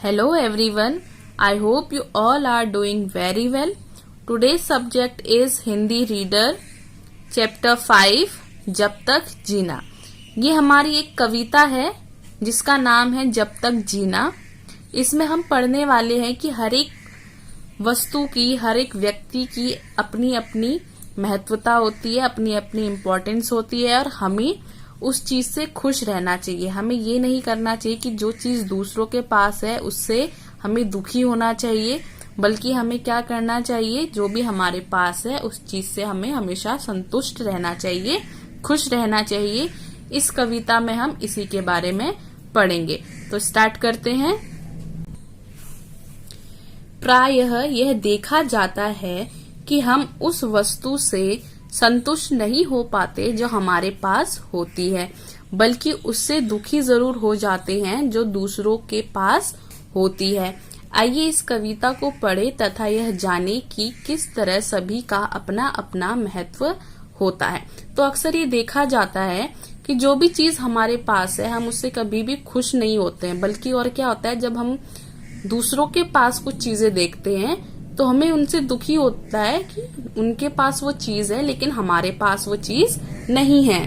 Hello everyone, I hope you all are doing very well. Today's subject is Hindi Reader, Chapter 5, जब तक जीना। ये हमारी एक कविता है जिसका नाम है जब तक जीना। इसमें हम पढ़ने वाले हैं कि हर एक वस्तु की, हर एक व्यक्ति की अपनी अपनी महत्वता होती है, अपनी अपनी इम्पोर्टेंस होती है और हमें उस चीज से खुश रहना चाहिए। हमें ये नहीं करना चाहिए कि जो चीज दूसरों के पास है उससे हमें दुखी होना चाहिए, बल्कि हमें क्या करना चाहिए, जो भी हमारे पास है उस चीज से हमें हमेशा संतुष्ट रहना चाहिए, खुश रहना चाहिए। इस कविता में हम इसी के बारे में पढ़ेंगे। तो स्टार्ट करते हैं। प्रायः यह देखा जाता है कि हम उस वस्तु से संतुष्ट नहीं हो पाते जो हमारे पास होती है, बल्कि उससे दुखी जरूर हो जाते हैं जो दूसरों के पास होती है। आइए इस कविता को पढ़े तथा यह जाने कि किस तरह सभी का अपना अपना महत्व होता है। तो अक्सर ये देखा जाता है कि जो भी चीज हमारे पास है हम उससे कभी भी खुश नहीं होते हैं, बल्कि और क्या होता है, जब हम दूसरों के पास कुछ चीजें देखते हैं तो हमें उनसे दुखी होता है कि उनके पास वो चीज है लेकिन हमारे पास वो चीज नहीं है।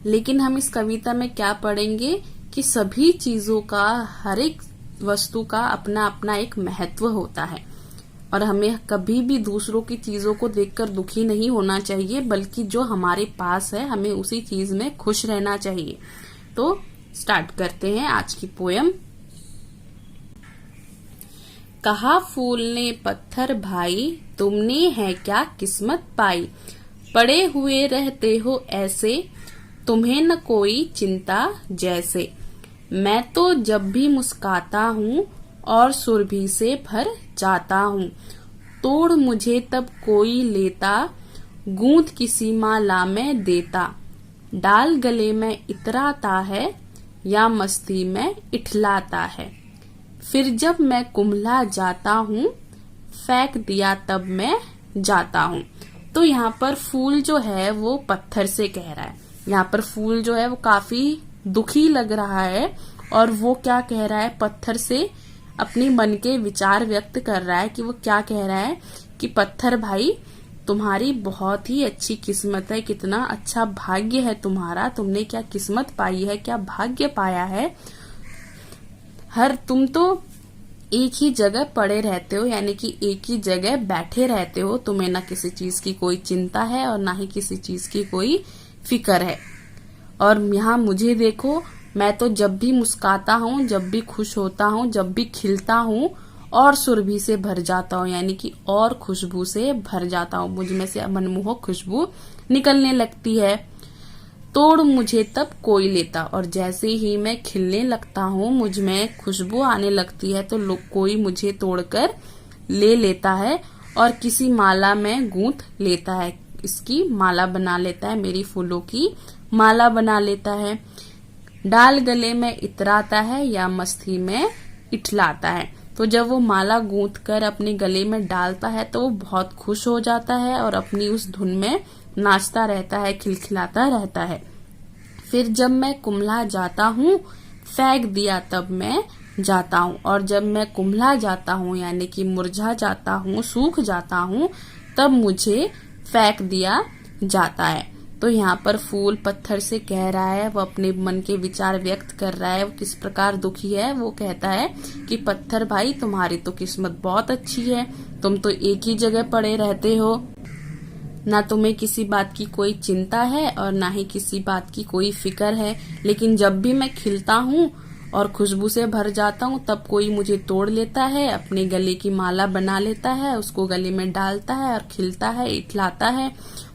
लेकिन हम इस कविता में क्या पढ़ेंगे कि सभी चीजों का, हर एक वस्तु का अपना अपना एक महत्व होता है और हमें कभी भी दूसरों की चीजों को देखकर दुखी नहीं होना चाहिए, बल्कि जो हमारे पास है हमें उसी चीज में खुश रहना चाहिए। तो स्टार्ट करते हैं आज की पोयम। कहा फूल ने पत्थर भाई, तुमने है क्या किस्मत पाई, पड़े हुए रहते हो ऐसे, तुम्हें न कोई चिंता जैसे। मैं तो जब भी मुस्काता हूँ और सुरभि से भर जाता हूँ, तोड़ मुझे तब कोई लेता, गूंथ किसी माला में देता। डाल गले में इतराता है या मस्ती में इठलाता है, फिर जब मैं कुम्हला जाता हूँ, फेंक दिया तब मैं जाता हूँ। तो यहाँ पर फूल जो है वो पत्थर से कह रहा है। यहाँ पर फूल जो है वो काफी दुखी लग रहा है और वो क्या कह रहा है, पत्थर से अपनी मन के विचार व्यक्त कर रहा है कि वो क्या कह रहा है कि पत्थर भाई, तुम्हारी बहुत ही अच्छी किस्मत है, कितना अच्छा भाग्य है तुम्हारा, तुमने क्या किस्मत पाई है, क्या भाग्य पाया है। तुम तो एक ही जगह पड़े रहते हो, यानी कि एक ही जगह बैठे रहते हो, तुम्हें ना किसी चीज की कोई चिंता है और ना ही किसी चीज की कोई फिक्र है। और यहाँ मुझे देखो, मैं तो जब भी मुस्काता हूँ, जब भी खुश होता हूँ, जब भी खिलता हूँ और सुरभि से भर जाता हूँ, यानी कि और खुशबू से भर जाता हूँ, मुझ में से मनमोहक खुशबू निकलने लगती है। तोड़ मुझे तब कोई लेता, और जैसे ही मैं खिलने लगता हूँ, मुझ में खुशबू आने लगती है, तो कोई मुझे तोड़कर ले लेता है और किसी माला में गूंथ लेता है, इसकी माला बना लेता है, मेरी फूलों की माला बना लेता है। डाल गले में इतराता है या मस्ती में इठलाता है, तो जब वो माला गूंथ कर अपने गले में डालता है तो वो बहुत खुश हो जाता है और अपनी उस धुन में नाचता रहता है, खिलखिलाता रहता है। फिर जब मैं कुम्हला जाता हूँ, फेंक दिया तब मैं जाता हूँ, और जब मैं कुम्हला जाता हूँ यानी कि मुरझा जाता हूँ, सूख जाता हूँ, तब मुझे फेंक दिया जाता है। तो यहाँ पर फूल पत्थर से कह रहा है, वो अपने मन के विचार व्यक्त कर रहा है, वो किस प्रकार दुखी है। वो कहता है कि पत्थर भाई, तुम्हारी तो किस्मत बहुत अच्छी है, तुम तो एक ही जगह पड़े रहते हो, ना तुम्हें किसी बात की कोई चिंता है और ना ही किसी बात की कोई फिक्र है। लेकिन जब भी मैं खिलता हूँ और खुशबू से भर जाता हूँ, तब कोई मुझे तोड़ लेता है, अपने गले की माला बना लेता है, उसको गले में डालता है और खिलता है, इठलाता है,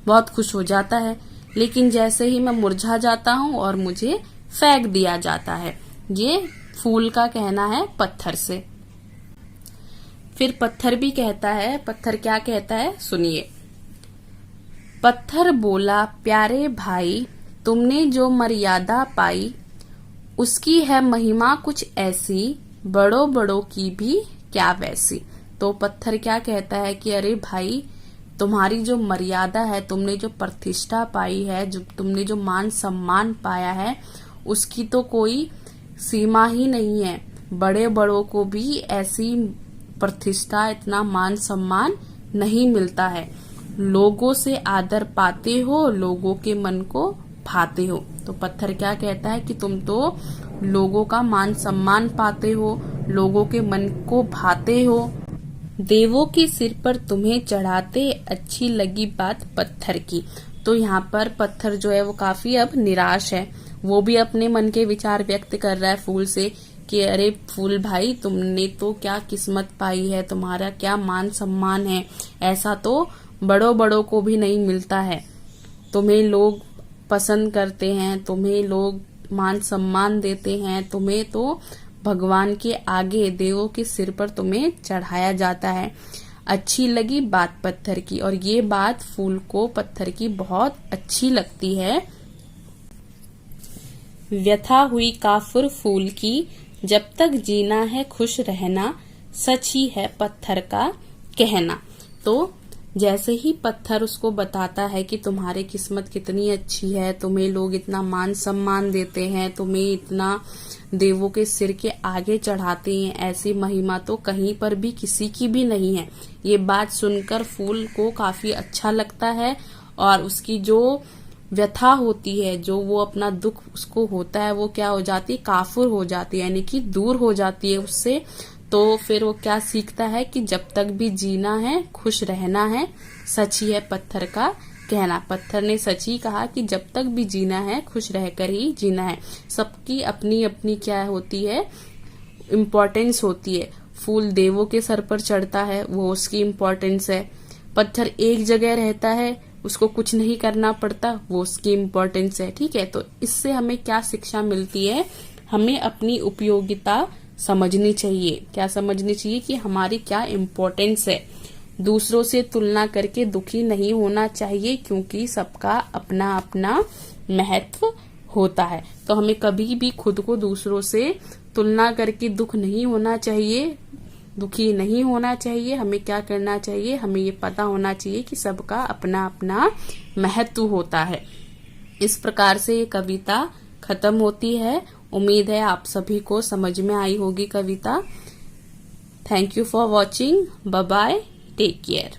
बहुत खुश हो जाता है। लेकिन जैसे ही मैं मुरझा जाता हूँ और मुझे फेंक दिया जाता है। ये फूल का कहना है पत्थर से। फिर पत्थर भी कहता है, पत्थर क्या कहता है सुनिए। पत्थर बोला प्यारे भाई, तुमने जो मर्यादा पाई, उसकी है महिमा कुछ ऐसी, बड़ों बड़ों की भी क्या वैसी। तो पत्थर क्या कहता है कि अरे भाई, तुम्हारी जो मर्यादा है, तुमने जो प्रतिष्ठा पाई है, जो तुमने जो मान सम्मान पाया है, उसकी तो कोई सीमा ही नहीं है। बड़े बड़ों को भी ऐसी प्रतिष्ठा, इतना मान सम्मान नहीं मिलता है। लोगों से आदर पाते हो, लोगों के मन को भाते हो। तो पत्थर क्या कहता है कि तुम तो लोगों का मान सम्मान पाते हो, लोगों के मन को भाते हो। देवों के सिर पर तुम्हें चढ़ाते, अच्छी लगी बात पत्थर की। तो यहाँ पर पत्थर जो है वो काफी अब निराश है। वो भी अपने मन के विचार व्यक्त कर रहा है फूल से कि अरे फूल भाई, तुमने तो क्या किस्मत पाई है, तुम्हारा क्या मान सम्मान है, ऐसा तो बड़ों बड़ों को भी नहीं मिलता है। तुम्हें लोग पसंद करते हैं, तुम्हें लोग मान सम्मान देते हैं, तुम्हें तो भगवान के आगे, देवों के सिर पर तुम्हें चढ़ाया जाता है। अच्छी लगी बात पत्थर की, और ये बात फूल को पत्थर की बहुत अच्छी लगती है। व्यथा हुई काफुर फूल की, जब तक जीना है खुश रहना, सच ही है पत्थर का कहना। तो जैसे ही पत्थर उसको बताता है कि तुम्हारी किस्मत कितनी अच्छी है, तुम्हें लोग इतना मान सम्मान देते हैं, तुम्हें इतना देवों के सिर के आगे चढ़ाते हैं, ऐसी महिमा तो कहीं पर भी किसी की भी नहीं है। ये बात सुनकर फूल को काफी अच्छा लगता है, और उसकी जो व्यथा होती है, जो वो अपना दुख उसको होता है, वो क्या हो जाती है, काफुर हो जाती है, यानी कि दूर हो जाती है उससे। तो फिर वो क्या सीखता है कि जब तक भी जीना है खुश रहना है, सच ही है पत्थर का कहना। पत्थर ने सच ही कहा कि जब तक भी जीना है खुश रहकर ही जीना है। सबकी अपनी अपनी क्या होती है, इम्पोर्टेंस होती है। फूल देवों के सर पर चढ़ता है, वो उसकी इम्पोर्टेंस है। पत्थर एक जगह रहता है, उसको कुछ नहीं करना पड़ता, वो उसकी इम्पोर्टेंस है। ठीक है, तो इससे हमें क्या शिक्षा मिलती है, हमें अपनी उपयोगिता समझनी चाहिए। क्या समझनी चाहिए कि हमारी क्या इम्पोर्टेंस है। दूसरों से तुलना करके दुखी नहीं होना चाहिए, क्योंकि सबका अपना अपना महत्व होता है। तो हमें कभी भी खुद को दूसरों से तुलना करके दुख नहीं होना चाहिए, दुखी नहीं होना चाहिए। हमें क्या करना चाहिए, हमें ये पता होना चाहिए कि सबका अपना अपना महत्व होता है। इस प्रकार से ये कविता खत्म होती है। उम्मीद है आप सभी को समझ में आई होगी कविता। Thank you for watching. Bye bye, take care.